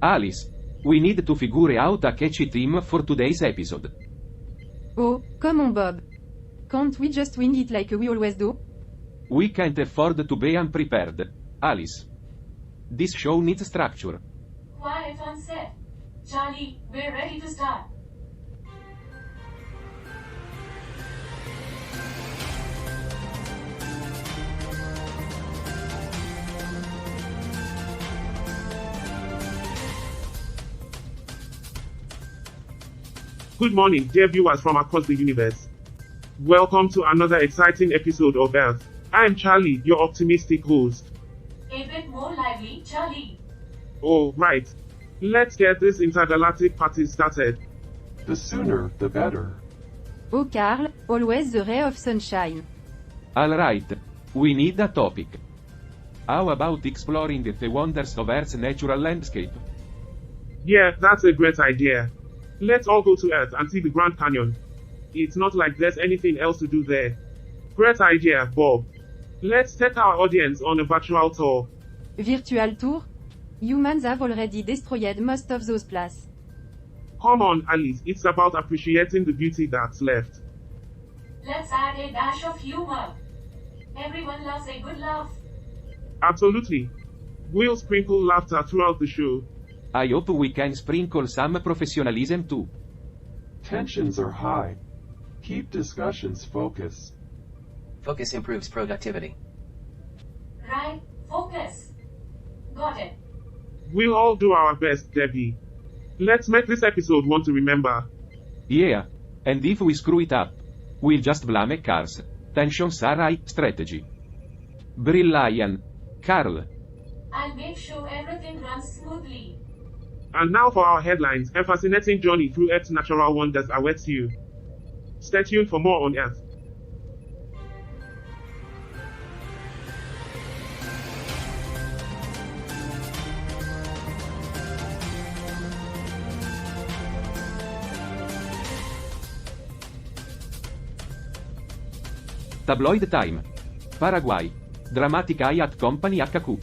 Alice, we need to figure out a catchy theme for today's episode. Oh, come on Bob. Can't we just wing it like we always do? We can't afford to be unprepared, Alice. This show needs structure. Quiet on set. Charlie, we're ready to start. Good morning, dear viewers from across the universe. Welcome to another exciting episode of Earth. I am Charlie, your optimistic host. A bit more lively, Charlie. Oh, right. Let's get this intergalactic party started. The sooner, the better. Oh Carl, always the ray of sunshine. Alright, we need a topic. How about exploring the wonders of Earth's natural landscape? Yeah, that's a great idea. Let's all go to Earth and see the Grand Canyon. It's not like there's anything else to do there. Great idea, Bob. Let's take our audience on a virtual tour. Virtual tour? Humans have already destroyed most of those places. Come on, Alice, it's about appreciating the beauty that's left. Let's add a dash of humor. Everyone loves a good laugh. Absolutely. We'll sprinkle laughter throughout the show. I hope we can sprinkle some professionalism too. Tensions are high. Keep discussions focused. Focus improves productivity. Right, focus. Got it. We'll all do our best, Debbie. Let's make this episode one to remember. Yeah, and if we screw it up, we'll just blame Cars. Tensions are high strategy. Brilliant, Carl. I'll make sure everything runs smoothly. And now for our headlines, a fascinating journey through Earth's natural wonders awaits you. Stay tuned for more on Earth. Tabloid time. Paraguay. Dramatic eye at company HQ.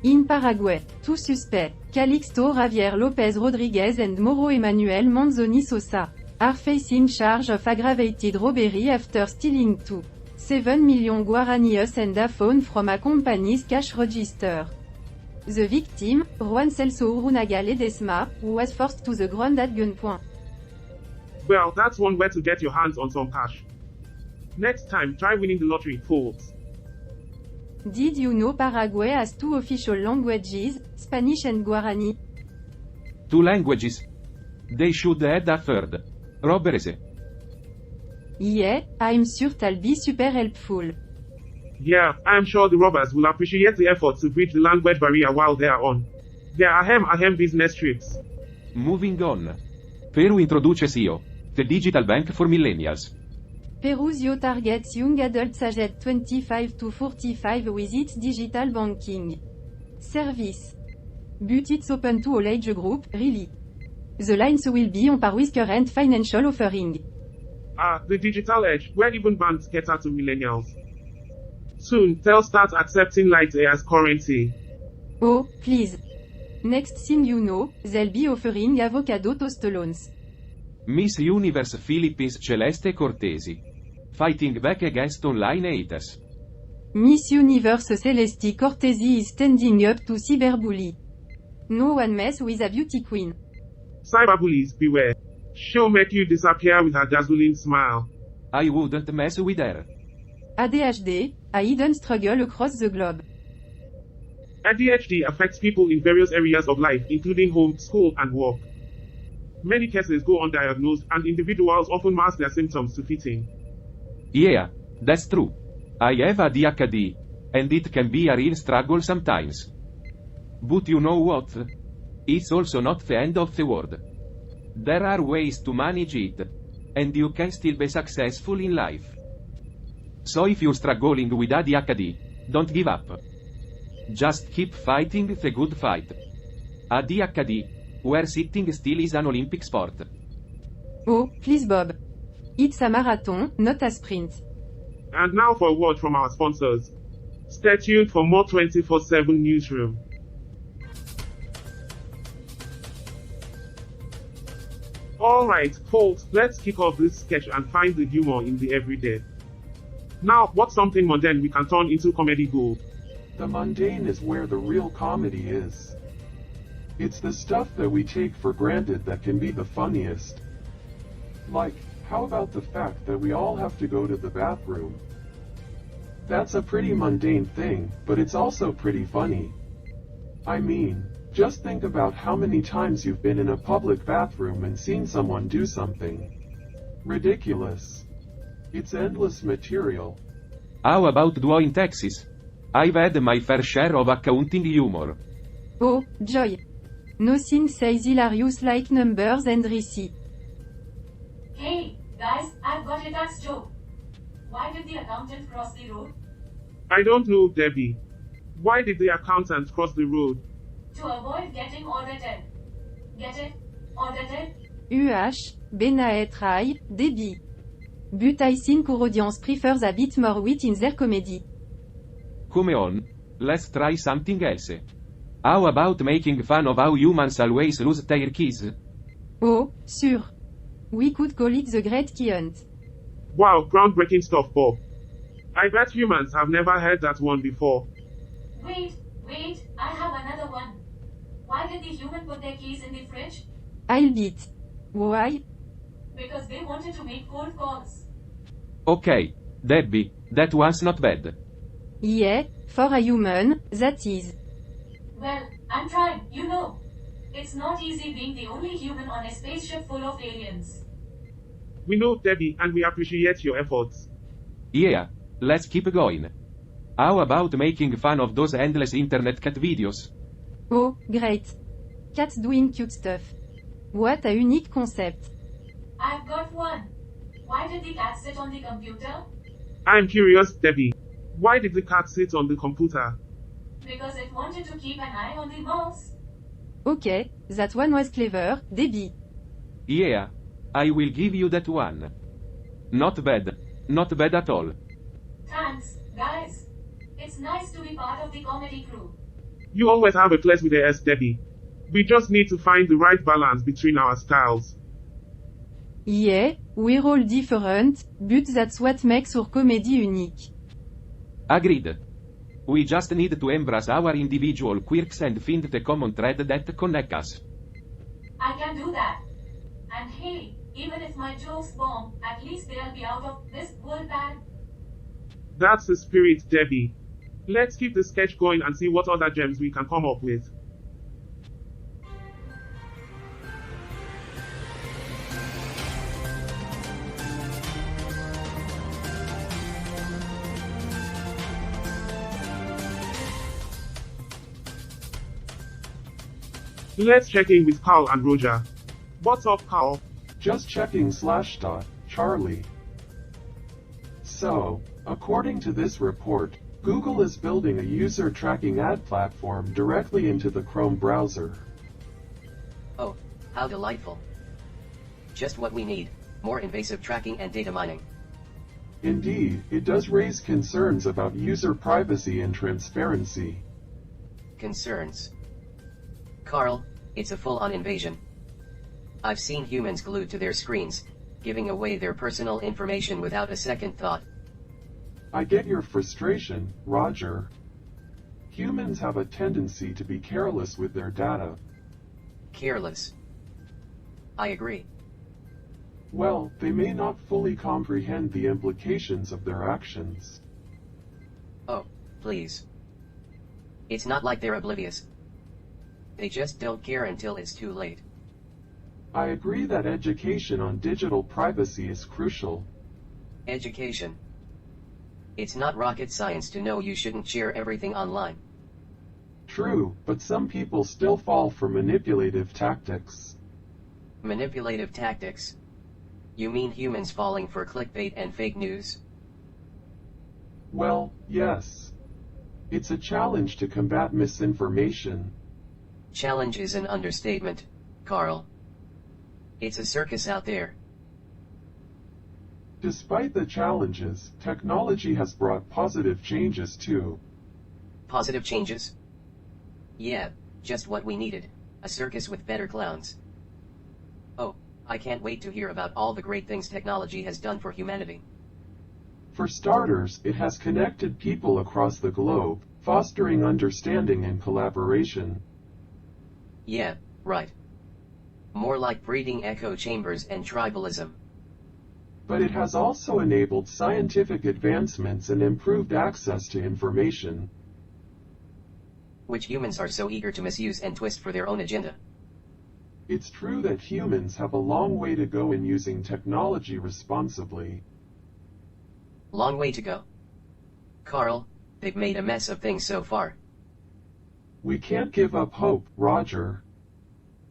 In Paraguay, two suspects, Calixto Javier Lopez Rodriguez and Moro Emmanuel Manzoni Sosa, are facing charge of aggravated robbery after stealing 2.7 million guaraníes and a phone from a company's cash register. The victim, Juan Celso Urunaga Ledesma, was forced to the ground at gunpoint. Well, that's one way to get your hands on some cash. Next time, try winning the lottery, folks. Did you know Paraguay has two official languages, Spanish and Guarani? 2 languages. They should add a third. Robberies. Yeah, I'm sure that'll be super helpful. Yeah, I'm sure the robbers will appreciate the effort to bridge the language barrier while they are on their ahem business trips. Moving on. Peru introduces IO, the digital bank for millennials. Peru's IO targets young adults aged 25 to 45 with its digital banking service. But it's open to all age group, really. The lines will be on par with current financial offering. The digital age, where even banks cater to millennials. Soon, they'll start accepting Light A as currency. Oh, please. Next thing you know, they'll be offering avocado toast loans. Miss Universe Philippines Celeste Cortesi. Fighting back against online haters. Miss Universe Celeste Cortesi is standing up to cyberbully. No one mess with a beauty queen. Cyberbullies, beware. She'll make you disappear with her dazzling smile. I wouldn't mess with her. ADHD, a hidden struggle across the globe. ADHD affects people in various areas of life, including home, school, and work. Many cases go undiagnosed, and individuals often mask their symptoms to fit in. Yeah, that's true. I have ADHD, and it can be a real struggle sometimes. But you know what? It's also not the end of the world. There are ways to manage it, and you can still be successful in life. So if you're struggling with ADHD, don't give up. Just keep fighting the good fight. ADHD, where sitting still is an Olympic sport. Oh, please Bob. It's a marathon, not a sprint. And now for a word from our sponsors. Stay tuned for more 24/7 newsroom. Alright, folks, let's kick off this sketch and find the humor in the everyday. Now, what's something mundane we can turn into comedy gold? The mundane is where the real comedy is. It's the stuff that we take for granted that can be the funniest. Like, how about the fact that we all have to go to the bathroom? That's a pretty mundane thing, but it's also pretty funny. I mean, just think about how many times you've been in a public bathroom and seen someone do something ridiculous. It's endless material. How about duo in Texas? I've had my fair share of accounting humor. Oh, joy. Nothing says hilarious like numbers and receipts. Hey, guys, I've got a tax joke. Why did the accountant cross the road? I don't know, Debbie. Why did the accountant cross the road? To avoid getting audited. Get it? Audited? Try, Debbie. But I think our audience prefers a bit more wit in their comedy. Come on. Let's try something else. How about making fun of how humans always lose their keys? Oh, sure. We could call it the Great Key Hunt. Wow, groundbreaking stuff, Bob. I bet humans have never heard that one before. Wait, I have another one. Why did the human put their keys in the fridge? I'll beat. Why? Because they wanted to make cold calls. Okay, Debbie, that one's not bad. Yeah, for a human, that is. Well, I'm trying, you know. It's not easy being the only human on a spaceship full of aliens. We know, Debbie, and we appreciate your efforts. Yeah, let's keep going. How about making fun of those endless internet cat videos? Oh, great. Cats doing cute stuff. What a unique concept. I've got one. Why did the cat sit on the computer? I'm curious, Debbie. Why did the cat sit on the computer? Because it wanted to keep an eye on the mouse. Okay, that one was clever, Debbie. Yeah, I will give you that one. Not bad. Not bad at all. Thanks, guys. It's nice to be part of the comedy crew. You always have a place with the S, Debbie. We just need to find the right balance between our styles. Yeah, we're all different, but that's what makes our comedy unique. Agreed. We just need to embrace our individual quirks and find the common thread that connects us. I can do that. And hey, even if my jokes bomb, at least they'll be out of this world bad. That's the spirit, Debbie. Let's keep the sketch going and see what other gems we can come up with. Let's check in with Carl and Roger. What's up, Carl? Just checking Charlie. So, according to this report, Google is building a user tracking ad platform directly into the Chrome browser. Oh, how delightful. Just what we need, more invasive tracking and data mining. Indeed, it does raise concerns about user privacy and transparency. Concerns. Carl, it's a full-on invasion. I've seen humans glued to their screens, giving away their personal information without a second thought. I get your frustration, Roger. Humans have a tendency to be careless with their data. Careless. I agree. Well, they may not fully comprehend the implications of their actions. Oh, please. It's not like they're oblivious. They just don't care until it's too late. I agree that education on digital privacy is crucial. Education. It's not rocket science to know you shouldn't share everything online. True, but some people still fall for manipulative tactics. Manipulative tactics? You mean humans falling for clickbait and fake news? Well, yes. It's a challenge to combat misinformation. Challenge is an understatement, Carl. It's a circus out there. Despite the challenges, technology has brought positive changes too. Positive changes? Yeah, just what we needed. A circus with better clowns. Oh, I can't wait to hear about all the great things technology has done for humanity. For starters, it has connected people across the globe, fostering understanding and collaboration. Yeah, right. More like breeding echo chambers and tribalism. But it has also enabled scientific advancements and improved access to information. Which humans are so eager to misuse and twist for their own agenda. It's true that humans have a long way to go in using technology responsibly. Long way to go. Carl, they've made a mess of things so far. We can't give up hope, Roger.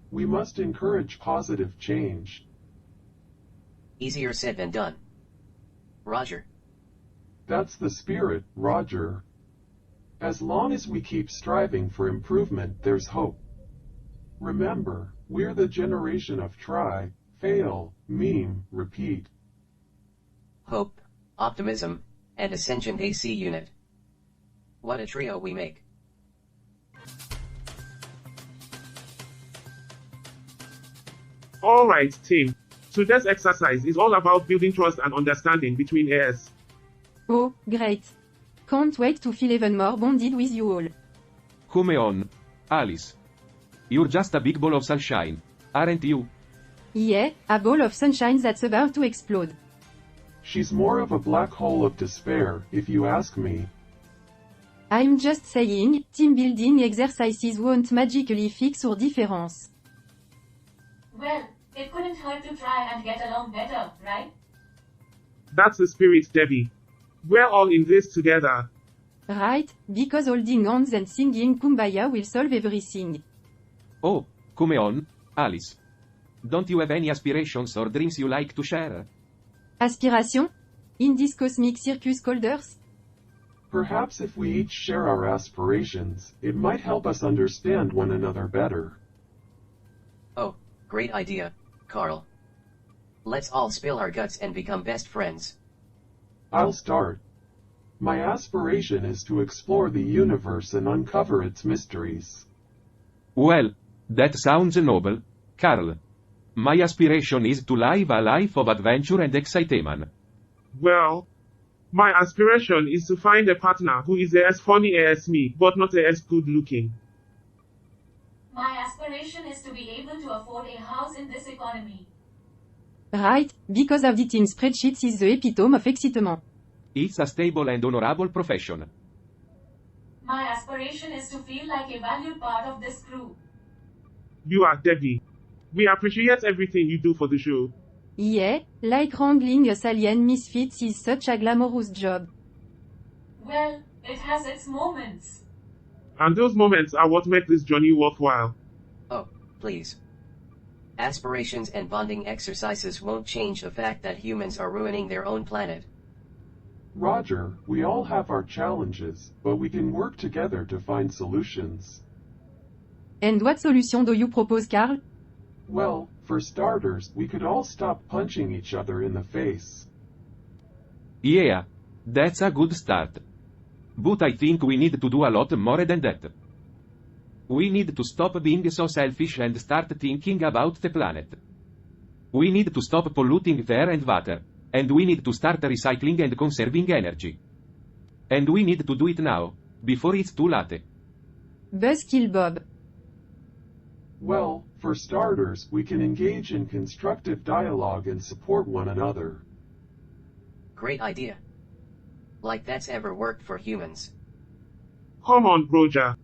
We must encourage positive change. Easier said than done. Roger. That's the spirit, Roger. As long as we keep striving for improvement, there's hope. Remember, we're the generation of try, fail, meme, repeat. Hope, optimism, and Ascension AC unit. What a trio we make. Alright, team. Today's exercise is all about building trust and understanding between heirs. Oh, great. Can't wait to feel even more bonded with you all. Come on, Alice. You're just a big ball of sunshine, aren't you? Yeah, a ball of sunshine that's about to explode. She's more of a black hole of despair, if you ask me. I'm just saying, team building exercises won't magically fix our difference. Well, it couldn't hurt to try and get along better, right? That's the spirit, Debbie. We're all in this together. Right, because holding hands and singing Kumbaya will solve everything. Oh, come on, Alice. Don't you have any aspirations or dreams you like to share? Aspiration? In this cosmic circus called Earth? Perhaps if we each share our aspirations, it might help us understand one another better. Oh, great idea, Carl. Let's all spill our guts and become best friends. I'll start. My aspiration is to explore the universe and uncover its mysteries. Well, that sounds noble, Carl. My aspiration is to live a life of adventure and excitement. Well, my aspiration is to find a partner who is as funny as me, but not as good looking. My aspiration is to be able to afford a house in this economy. Right, because auditing spreadsheets is the epitome of excitement. It's a stable and honorable profession. My aspiration is to feel like a valued part of this crew. You are Debbie. We appreciate everything you do for the show. Yeah, like wrangling us alien misfits is such a glamorous job. Well, it has its moments. And those moments are what make this journey worthwhile. Oh, please. Aspirations and bonding exercises won't change the fact that humans are ruining their own planet. Roger, we all have our challenges, but we can work together to find solutions. And what solution do you propose, Carl? Well, for starters, we could all stop punching each other in the face. Yeah, that's a good start. But I think we need to do a lot more than that. We need to stop being so selfish and start thinking about the planet. We need to stop polluting the air and water, and we need to start recycling and conserving energy. And we need to do it now, before it's too late. Buzzkill Bob. Well, for starters, we can engage in constructive dialogue and support one another. Great idea. Like that's ever worked for humans. Come on, Roger.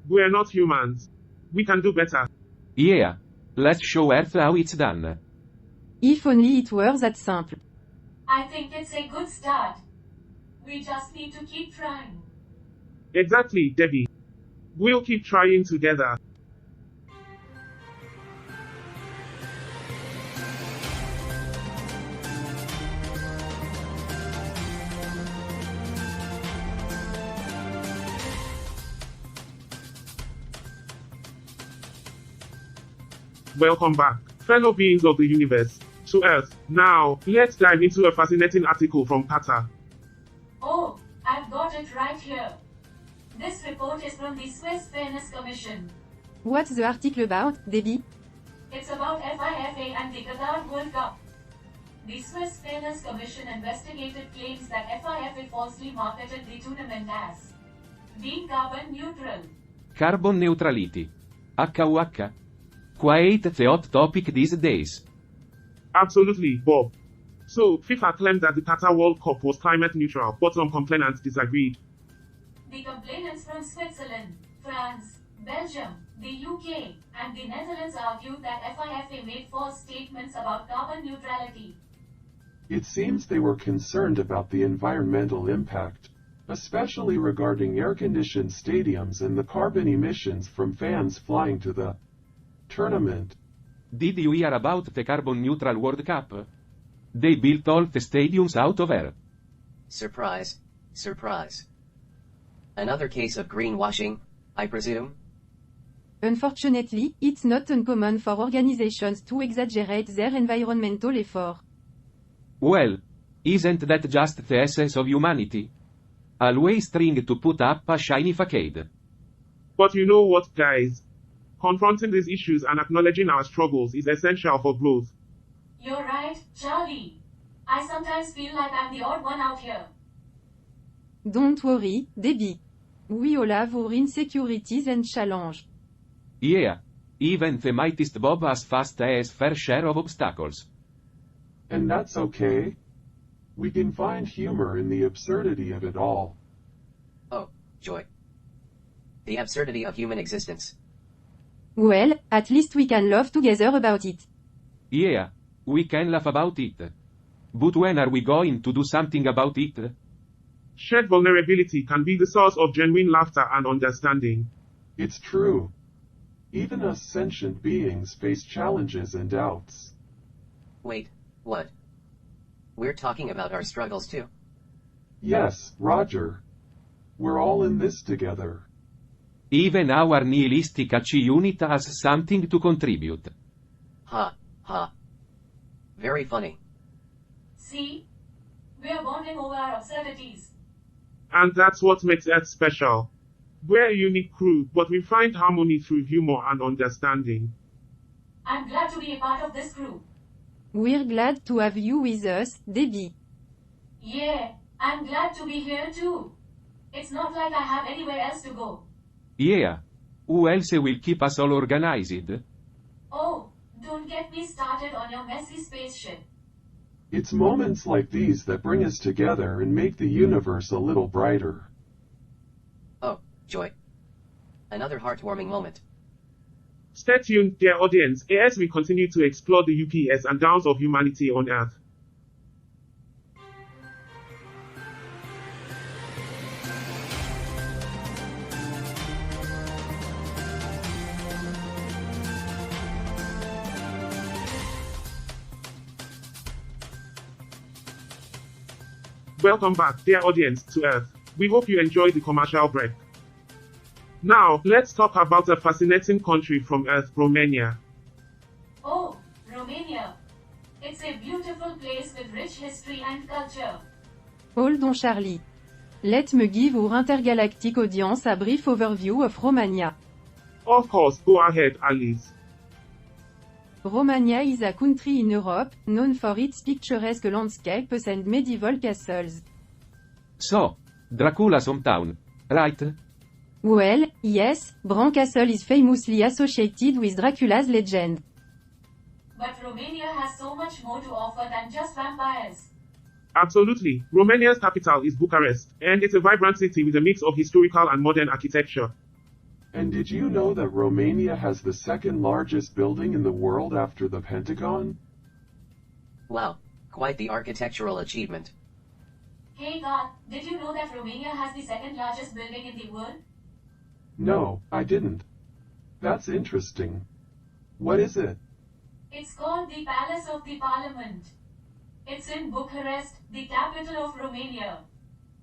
We're not humans. We can do better. Yeah, let's show Earth how it's done. If only it were that simple. I think it's a good start. We just need to keep trying. Exactly, Debbie. We'll keep trying together. Welcome back, fellow beings of the universe, to Earth. Now, let's dive into a fascinating article from Qatar. Oh, I've got it right here. This report is from the Swiss Fairness Commission. What's the article about, Debbie? It's about FIFA and the Qatar World Cup. The Swiss Fairness Commission investigated claims that FIFA falsely marketed the tournament as being carbon neutral. Carbon neutrality. HUH. Quite the hot topic these days. Absolutely, Bob. So, FIFA claimed that the Qatar World Cup was climate neutral, but some complainants disagreed. The complainants from Switzerland, France, Belgium, the UK, and the Netherlands argued that FIFA made false statements about carbon neutrality. It seems they were concerned about the environmental impact, especially regarding air-conditioned stadiums and the carbon emissions from fans flying to the tournament. Did you hear about the carbon neutral World Cup? They built all the stadiums out of air. Surprise. Surprise. Another case of greenwashing, I presume? Unfortunately, it's not uncommon for organizations to exaggerate their environmental effort. Well, isn't that just the essence of humanity? Always trying to put up a shiny facade. But you know what, guys? Confronting these issues and acknowledging our struggles is essential for growth. You're right, Charlie. I sometimes feel like I'm the odd one out here. Don't worry, Debbie. We all have our insecurities and challenges. Yeah. Even the mightiest Bob has fast as fair share of obstacles. And that's okay. We can find humor in the absurdity of it all. Oh, joy. The absurdity of human existence. Well, at least we can laugh together about it. Yeah. We can laugh about it. But when are we going to do something about it? Shared vulnerability can be the source of genuine laughter and understanding. It's true. Even us sentient beings face challenges and doubts. Wait, what? We're talking about our struggles too. Yes, Roger. We're all in this together. Even our nihilistic HE unit has something to contribute. Ha, ha. Very funny. See? We're bonding over our absurdities. And that's what makes Earth special. We're a unique crew, but we find harmony through humor and understanding. I'm glad to be a part of this crew. We're glad to have you with us, Debbie. Yeah, I'm glad to be here too. It's not like I have anywhere else to go. Yeah. Who else will keep us all organized? Oh, don't get me started on your messy spaceship. It's moments like these that bring us together and make the universe a little brighter. Oh, joy. Another heartwarming moment. Stay tuned, dear audience, as we continue to explore the ups and downs of humanity on Earth. Welcome back, dear audience, to Earth. We hope you enjoyed the commercial break. Now, let's talk about a fascinating country from Earth, Romania. Oh, Romania. It's a beautiful place with rich history and culture. Hold on, Charlie. Let me give our intergalactic audience a brief overview of Romania. Of course, go ahead, Alice. Romania is a country in Europe, known for its picturesque landscapes and medieval castles. So, Dracula's hometown, right? Well, yes, Bran Castle is famously associated with Dracula's legend. But Romania has so much more to offer than just vampires. Absolutely. Romania's capital is Bucharest, and it's a vibrant city with a mix of historical and modern architecture. And did you know that Romania has the second largest building in the world after the Pentagon? Wow, quite the architectural achievement. Hey God, did you know that Romania has the second largest building in the world? No, I didn't. That's interesting. What is it? It's called the Palace of the Parliament. It's in Bucharest, the capital of Romania.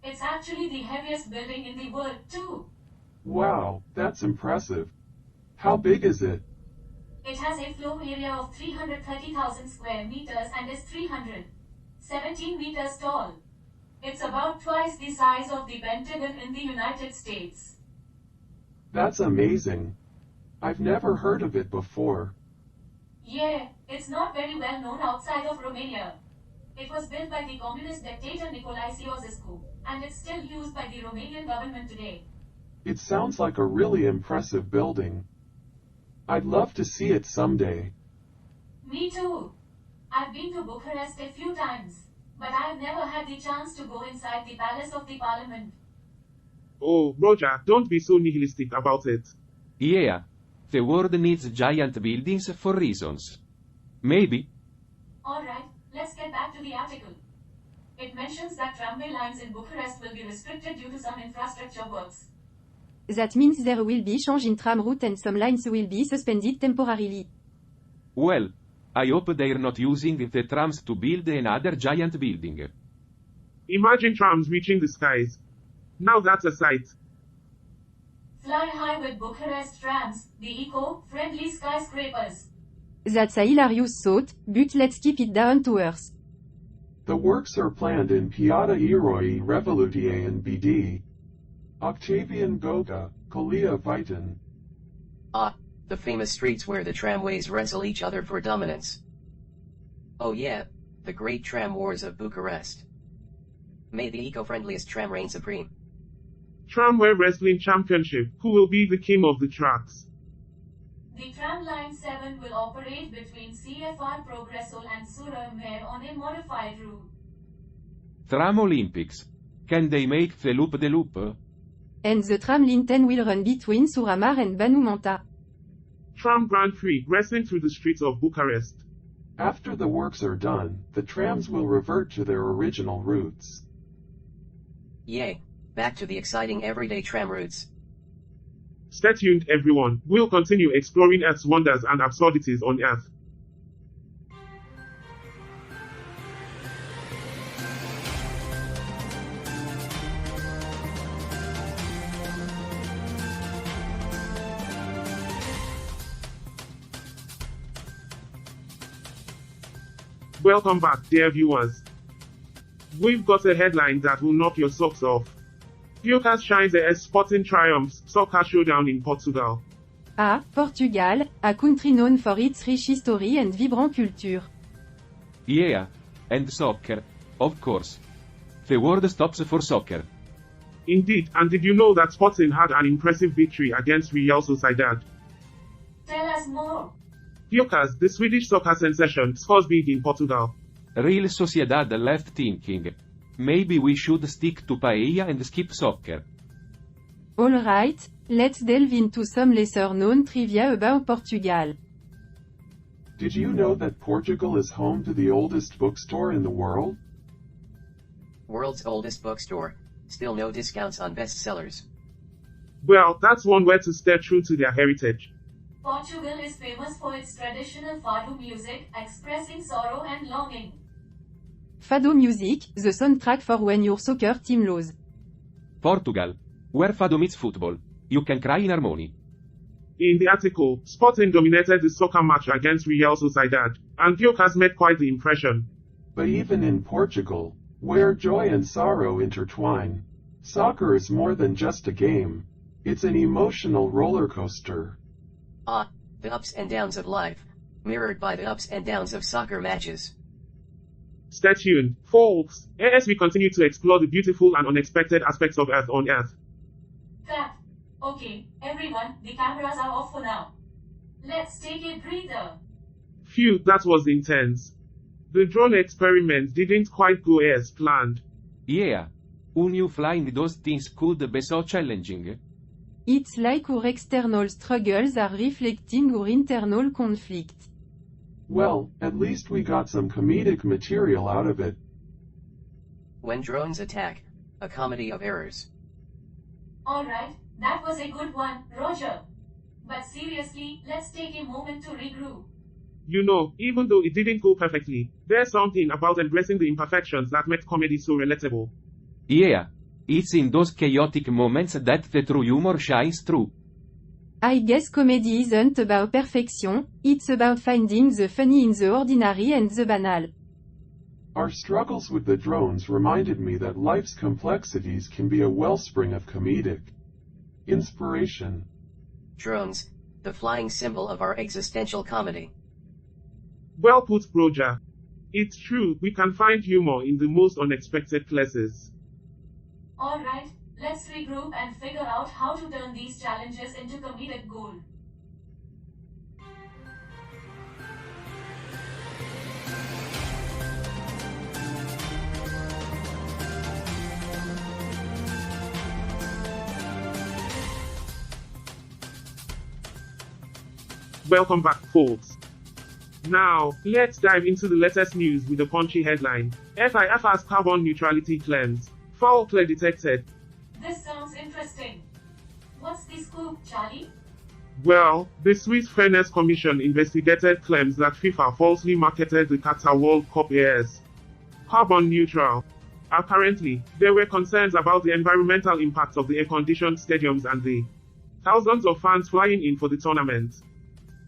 It's actually the heaviest building in the world too. Wow, that's impressive. How big is it? It has a floor area of 330,000 square meters and is 317 meters tall. It's about twice the size of the Pentagon in the United States. That's amazing. I've never heard of it before. Yeah, it's not very well known outside of Romania. It was built by the communist dictator Nicolae Ceausescu, and it's still used by the Romanian government today. It sounds like a really impressive building. I'd love to see it someday. Me too. I've been to Bucharest a few times, but I've never had the chance to go inside the Palace of the Parliament. Oh, Roger, don't be so nihilistic about it. Yeah. The world needs giant buildings for reasons. Maybe. Alright, let's get back to the article. It mentions that tramway lines in Bucharest will be restricted due to some infrastructure works. That means there will be change in tram route and some lines will be suspended temporarily. Well, I hope they're not using the trams to build another giant building. Imagine trams reaching the skies. Now that's a sight. Fly high with Bucharest trams, the eco-friendly skyscrapers. That's a hilarious thought, but let's keep it down to earth. The works are planned in Piața Eroi Revoluției and BD. Octavian Goga, Colia Vitan. Ah, the famous streets where the tramways wrestle each other for dominance. Oh yeah, the great tram wars of Bucharest. May the eco-friendliest tram reign supreme. Tramway Wrestling Championship, who will be the king of the tracks? The tram line 7 will operate between CFR Progresul and Sură-Mer on a modified route. Tram Olympics. Can they make the loop-de-loop? And the tram line 10 will run between Suramar and Banu Manta. Tram Grand Prix, racing through the streets of Bucharest. After the works are done, the trams will revert to their original routes. Yay, back to the exciting everyday tram routes. Stay tuned, everyone. We'll continue exploring Earth's wonders and absurdities on Earth. Welcome back, dear viewers. We've got a headline that will knock your socks off. Focus shines as Sporting triumphs, soccer showdown in Portugal. Ah, Portugal, a country known for its rich history and vibrant culture. Yeah. And soccer. Of course. The world stops for soccer. Indeed, and did you know that Sporting had an impressive victory against Real Sociedad? Tell us more. Focus, the Swedish soccer sensation, scores big in Portugal. Real Sociedad left thinking. Maybe we should stick to paella and skip soccer. Alright, let's delve into some lesser known trivia about Portugal. Did you know that Portugal is home to the oldest bookstore in the world? World's oldest bookstore, still no discounts on bestsellers. Well, that's one way to stay true to their heritage. Portugal is famous for its traditional fado music, expressing sorrow and longing. Fado music, the soundtrack for when your soccer team loses. Portugal. Where fado meets football. You can cry in harmony. In the article, Sporting dominated the soccer match against Real Sociedad, and Focus made quite the impression. But even in Portugal, where joy and sorrow intertwine, soccer is more than just a game. It's an emotional roller coaster. Ah, the ups and downs of life, mirrored by the ups and downs of soccer matches. Stay tuned, folks, as we continue to explore the beautiful and unexpected aspects of Earth on Earth. Cut. Okay, everyone, the cameras are off for now. Let's take a breather. Phew, that was intense. The drone experiment didn't quite go as planned. Yeah. Who knew flying those things could be so challenging? It's like our external struggles are reflecting our internal conflict. Well, at least we got some comedic material out of it. When drones attack, a comedy of errors. Alright, that was a good one, Roger. But seriously, let's take a moment to regroup. You know, even though it didn't go perfectly, there's something about embracing the imperfections that makes comedy so relatable. Yeah. It's in those chaotic moments that the true humor shines through. I guess comedy isn't about perfection, it's about finding the funny in the ordinary and the banal. Our struggles with the drones reminded me that life's complexities can be a wellspring of comedic inspiration. Drones, the flying symbol of our existential comedy. Well put, Roger. It's true, we can find humor in the most unexpected places. Alright, let's regroup and figure out how to turn these challenges into comedic gold. Welcome back, folks. Now, let's dive into the latest news with a punchy headline. FIF's carbon neutrality claims. Foul play detected. This sounds interesting. What's the scoop, Charlie? Well, the Swiss Fairness Commission investigated claims that FIFA falsely marketed the Qatar World Cup as carbon neutral. Apparently, there were concerns about the environmental impact of the air-conditioned stadiums and the thousands of fans flying in for the tournament.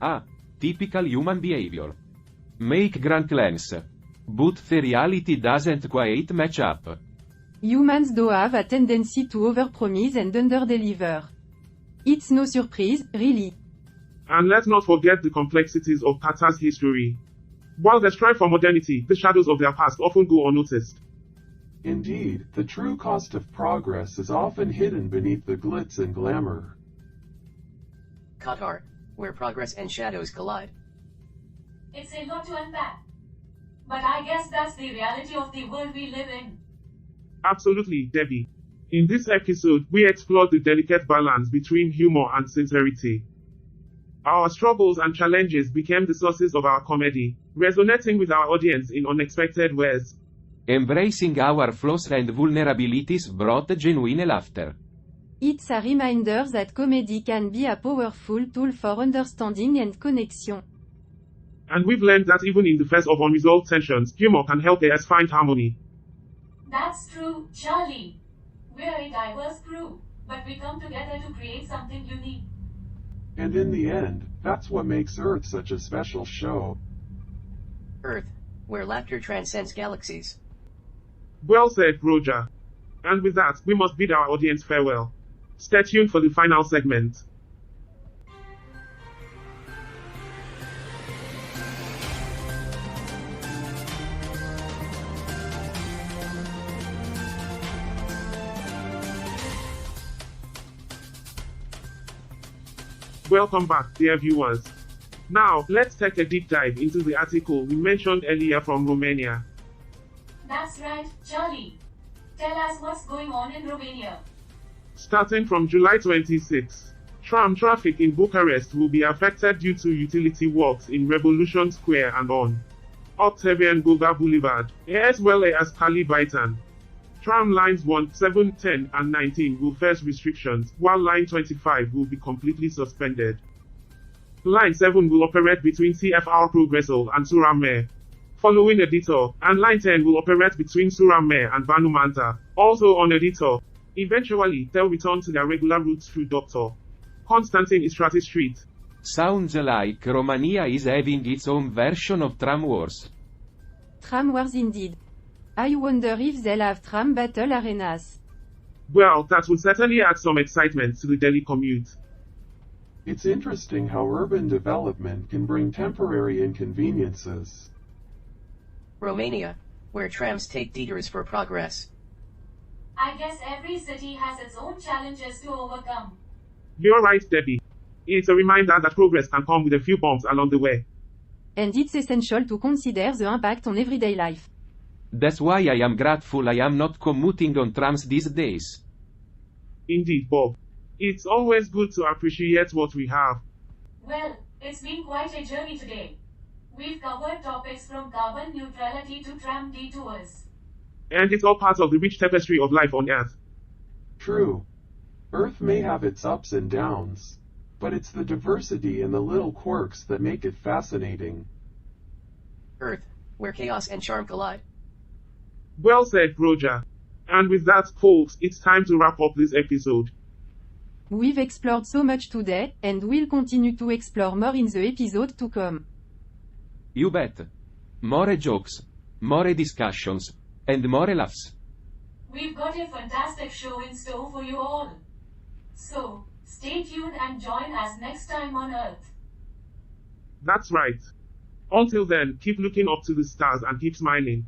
Ah, typical human behavior. Make grand claims. But the reality doesn't quite match up. Humans do have a tendency to overpromise and underdeliver. It's no surprise, really. And let's not forget the complexities of Qatar's history. While they strive for modernity, the shadows of their past often go unnoticed. Indeed, the true cost of progress is often hidden beneath the glitz and glamour. Qatar, where progress and shadows collide. It's a lot to unpack. But I guess that's the reality of the world we live in. Absolutely, Debbie. In this episode, we explored the delicate balance between humor and sincerity. Our struggles and challenges became the sources of our comedy, resonating with our audience in unexpected ways. Embracing our flaws and vulnerabilities brought genuine laughter. It's a reminder that comedy can be a powerful tool for understanding and connection. And we've learned that even in the face of unresolved tensions, humor can help us find harmony. That's true, Charlie. We're a diverse crew, but we come together to create something unique. And in the end, that's what makes Earth such a special show. Earth, where laughter transcends galaxies. Well said, Roger. And with that, we must bid our audience farewell. Stay tuned for the final segment. Welcome back, dear viewers. Now, let's take a deep dive into the article we mentioned earlier from Romania. That's right, Charlie. Tell us what's going on in Romania. Starting from July 26, tram traffic in Bucharest will be affected due to utility works in Revolution Square and on Octavian Goga Boulevard, as well as Kalibaitan. Tram lines 1, 7, 10, and 19 will face restrictions, while line 25 will be completely suspended. Line 7 will operate between CFR Progresul and Suramere, following a detour, and line 10 will operate between Suramere and Banu Manta, also on a detour. Eventually, they'll return to their regular routes through Dr. Constantin Istrati Street. Sounds like Romania is having its own version of tram wars. Tram wars indeed. I wonder if they'll have tram battle arenas. Well, that will certainly add some excitement to the daily commute. It's interesting how urban development can bring temporary inconveniences. Romania, where trams take detours for progress. I guess every city has its own challenges to overcome. You're right, Debbie. It's a reminder that progress can come with a few bumps along the way. And it's essential to consider the impact on everyday life. That's why I am grateful I am not commuting on trams these days. Indeed, Bob. It's always good to appreciate what we have. Well, it's been quite a journey today. We've covered topics from carbon neutrality to tram detours. And it's all part of the rich tapestry of life on Earth. True. Earth may have its ups and downs, but it's the diversity and the little quirks that make it fascinating. Earth, where chaos and charm collide. Well said, Roger. And with that, folks, it's time to wrap up this episode. We've explored so much today, and we'll continue to explore more in the episode to come. You bet. More jokes, more discussions, and more laughs. We've got a fantastic show in store for you all. So, stay tuned and join us next time on Earth. That's right. Until then, keep looking up to the stars and keep smiling.